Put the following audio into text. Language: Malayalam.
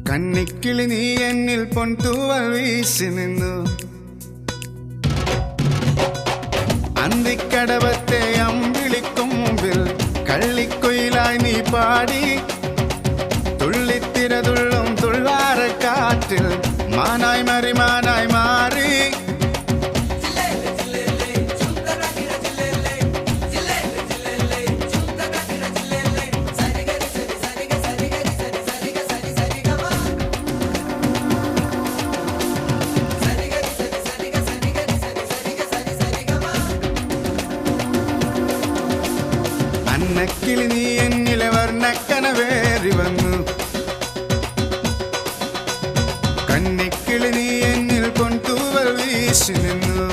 കന്നിക്കിളി നീ എന്നിൽ പൊൻതൂവൽ വീശി നിന്നു. അന്തിക്കടവത്തെ അമ്പിളിക്കും മുമ്പിൽ കള്ളിക്കുയിലായി നീ പാടി. തുള്ളിത്തിരതുള്ളും തുള്ളാരക്കാറ്റിൽ മാനായി മറിമാനായി മാറി. അന്നക്കിളി നീ എന്നിലെ വർണ്ണക്കനവേറി വന്നു. കന്നിക്കിളി നീ എന്നിൽ പൊൻതൂവൽ വീശി നിന്നു.